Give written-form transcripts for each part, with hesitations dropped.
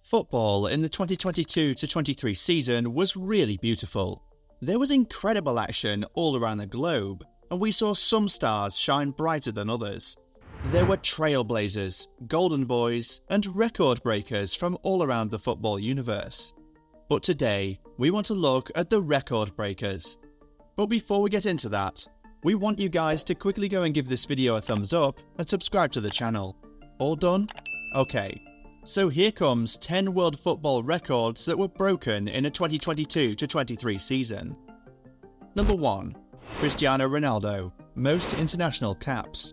Football in the 2022-23 season was really beautiful. There was incredible action all around the globe, and we saw some stars shine brighter than others. There were trailblazers, golden boys, and record breakers from all around the football universe. But today, we want to look at the record breakers. But before we get into that, we want you guys to quickly go and give this video a thumbs up and subscribe to the channel. All done? Okay. So here comes 10 world football records that were broken in a 2022-23 season. Number 1. Cristiano Ronaldo, most international caps.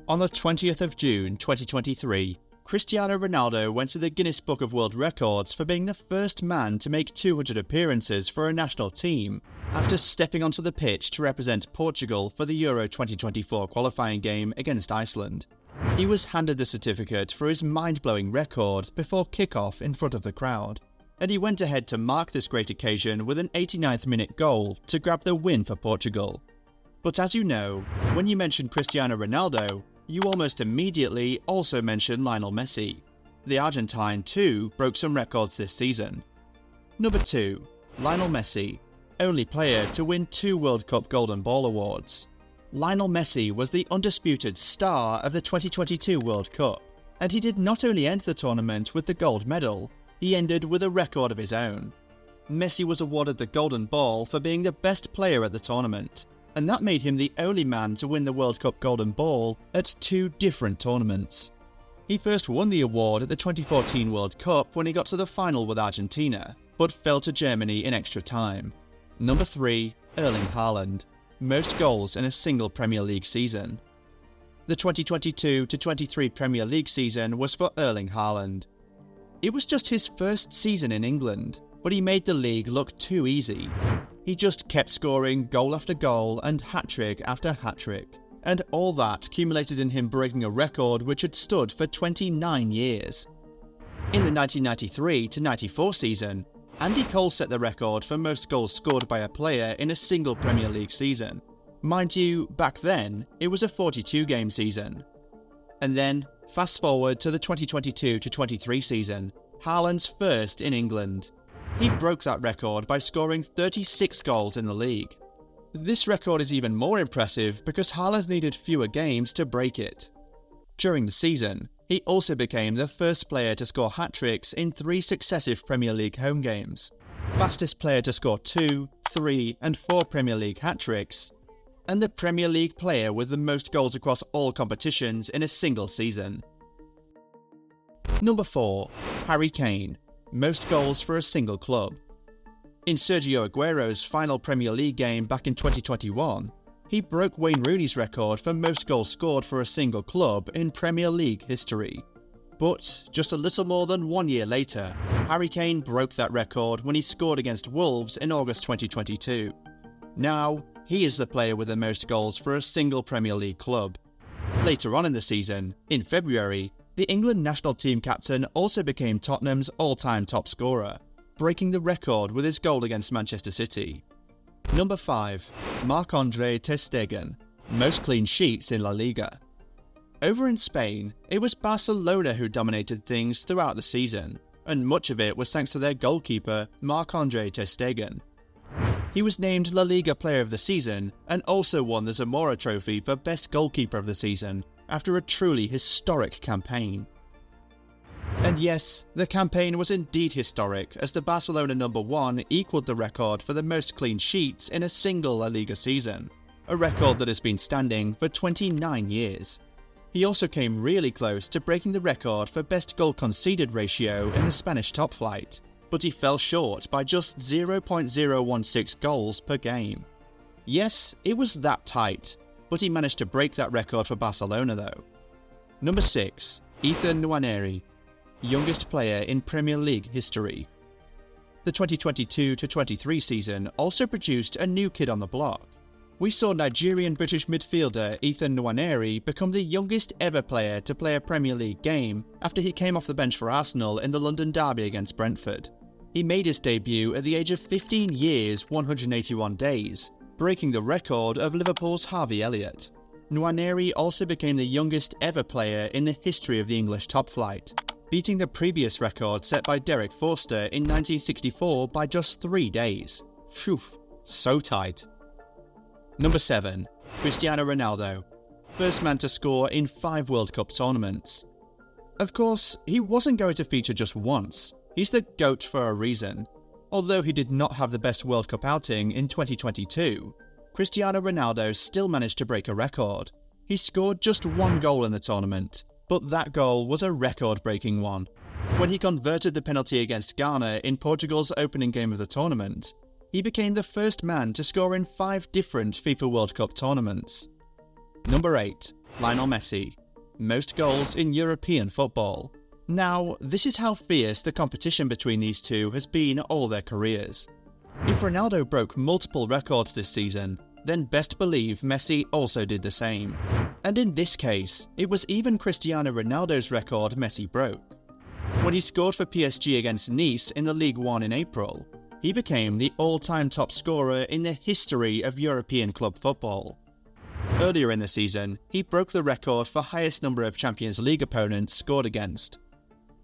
On the 20th of June 2023, Cristiano Ronaldo went to the Guinness Book of World Records for being the first man to make 200 appearances for a national team after stepping onto the pitch to represent Portugal for the Euro 2024 qualifying game against Iceland. He was handed the certificate for his mind-blowing record before kick-off in front of the crowd, and he went ahead to mark this great occasion with an 89th minute goal to grab the win for Portugal. But as you know, when you mention Cristiano Ronaldo, you almost immediately also mention Lionel Messi. The Argentine too broke some records this season. Number 2. Lionel Messi, only player to win 2 World Cup Golden Ball awards. Lionel Messi was the undisputed star of the 2022 World Cup, and he did not only end the tournament with the gold medal, he ended with a record of his own. Messi was awarded the Golden Ball for being the best player at the tournament, and that made him the only man to win the World Cup Golden Ball at 2 different tournaments. He first won the award at the 2014 World Cup when he got to the final with Argentina, but fell to Germany in extra time. Number 3. Erling Haaland, most goals in a single Premier League season. The 2022-23 Premier League season was for Erling Haaland. It was just his first season in England, but he made the league look too easy. He just kept scoring goal after goal and hat-trick after hat-trick, and all that culminated in him breaking a record which had stood for 29 years. In the 1993-94 season, Andy Cole set the record for most goals scored by a player in a single Premier League season. Mind you, back then, it was a 42-game season. And then, fast forward to the 2022-23 season, Haaland's first in England. He broke that record by scoring 36 goals in the league. This record is even more impressive because Haaland needed fewer games to break it. During the season, he also became the first player to score hat-tricks in 3 successive Premier League home games, fastest player to score 2, 3 and 4 Premier League hat-tricks, and the Premier League player with the most goals across all competitions in a single season. Number 4. Harry Kane, most goals for a single club. In Sergio Aguero's final Premier League game back in 2021, he broke Wayne Rooney's record for most goals scored for a single club in Premier League history. But just a little more than 1 year later, Harry Kane broke that record when he scored against Wolves in August 2022. Now, he is the player with the most goals for a single Premier League club. Later on in the season, in February, the England national team captain also became Tottenham's all-time top scorer, breaking the record with his goal against Manchester City. Number 5. Marc-Andre ter Stegen, most clean sheets in La Liga. Over in Spain, it was Barcelona who dominated things throughout the season, and much of it was thanks to their goalkeeper, Marc-Andre ter Stegen. He was named La Liga Player of the Season and also won the Zamora Trophy for Best Goalkeeper of the Season after a truly historic campaign. And yes, the campaign was indeed historic as the Barcelona number 1 equaled the record for the most clean sheets in a single La Liga season, a record that has been standing for 29 years. He also came really close to breaking the record for best goal conceded ratio in the Spanish top flight, but he fell short by just 0.016 goals per game. Yes, it was that tight, but he managed to break that record for Barcelona though. Number 6. Ethan Nwaneri, youngest player in Premier League history. The 2022-23 season also produced a new kid on the block. We saw Nigerian-British midfielder Ethan Nwaneri become the youngest ever player to play a Premier League game after he came off the bench for Arsenal in the London derby against Brentford. He made his debut at the age of 15 years, 181 days, breaking the record of Liverpool's Harvey Elliott. Nwaneri also became the youngest ever player in the history of the English top flight. beating the previous record set by Derek Forster in 1964 by just 3 days. Phew, so tight. Number 7. Cristiano Ronaldo, first man to score in 5 World Cup tournaments. Of course, he wasn't going to feature just once. He's the GOAT for a reason. Although he did not have the best World Cup outing in 2022, Cristiano Ronaldo still managed to break a record. He scored just 1 goal in the tournament, but that goal was a record-breaking one. When he converted the penalty against Ghana in Portugal's opening game of the tournament, he became the first man to score in 5 different FIFA World Cup tournaments. Number 8. Lionel Messi, most goals in European football. Now, this is how fierce the competition between these two has been all their careers. If Ronaldo broke multiple records this season, then best believe Messi also did the same. And in this case, it was even Cristiano Ronaldo's record Messi broke. When he scored for PSG against Nice in the Ligue 1 in April, he became the all-time top scorer in the history of European club football. Earlier in the season, he broke the record for highest number of Champions League opponents scored against.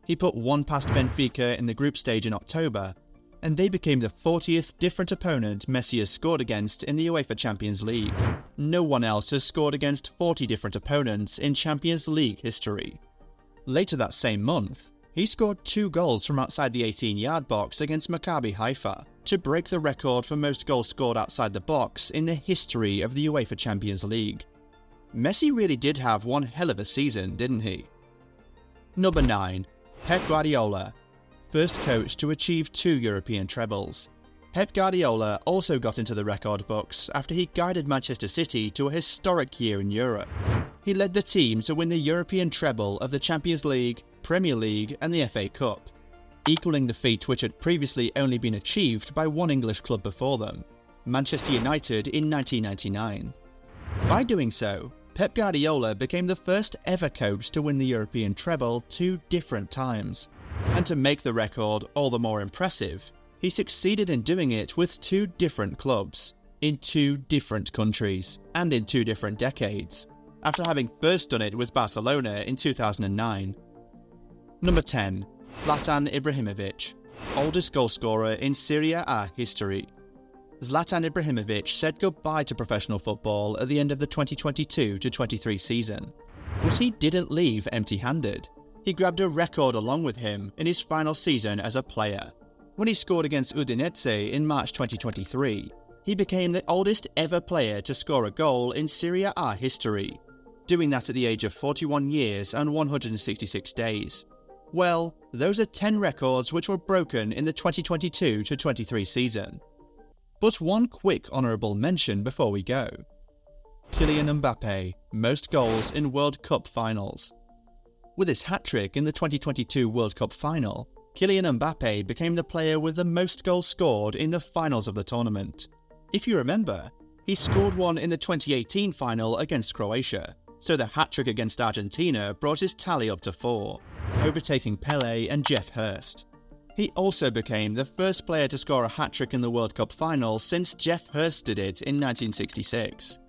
He put one past Benfica in the group stage in October, and they became the 40th different opponent Messi has scored against in the UEFA Champions League. No one else has scored against 40 different opponents in Champions League history. Later that same month, he scored 2 goals from outside the 18-yard box against Maccabi Haifa to break the record for most goals scored outside the box in the history of the UEFA Champions League. Messi really did have one hell of a season, didn't he? Number 9. Pep Guardiola, first coach to achieve 2 European trebles. Pep Guardiola also got into the record books after he guided Manchester City to a historic year in Europe. He led the team to win the European treble of the Champions League, Premier League and the FA Cup, equaling the feat which had previously only been achieved by one English club before them, Manchester United in 1999. By doing so, Pep Guardiola became the first ever coach to win the European treble 2 different times. And to make the record all the more impressive, he succeeded in doing it with 2 different clubs, in 2 different countries, and in 2 different decades, after having first done it with Barcelona in 2009. Number 10. Zlatan Ibrahimovic, oldest goalscorer in Serie A history. Zlatan Ibrahimovic said goodbye to professional football at the end of the 2022-23 season. But he didn't leave empty-handed. He grabbed a record along with him in his final season as a player. When he scored against Udinese in March 2023, he became the oldest ever player to score a goal in Serie A history, doing that at the age of 41 years and 166 days. Well, those are 10 records which were broken in the 2022-23 season. But one quick honourable mention before we go. Kylian Mbappe, most goals in World Cup finals. With his hat-trick in the 2022 World Cup final, Kylian Mbappe became the player with the most goals scored in the finals of the tournament. If you remember, he scored one in the 2018 final against Croatia, so the hat-trick against Argentina brought his tally up to 4, overtaking Pelé and Jeff Hurst. He also became the first player to score a hat-trick in the World Cup final since Jeff Hurst did it in 1966.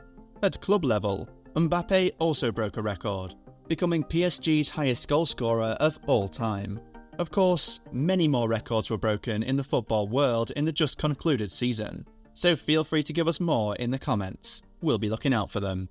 At club level, Mbappe also broke a record, becoming PSG's highest goalscorer of all time. Of course, many more records were broken in the football world in the just concluded season, so feel free to give us more in the comments. We'll be looking out for them.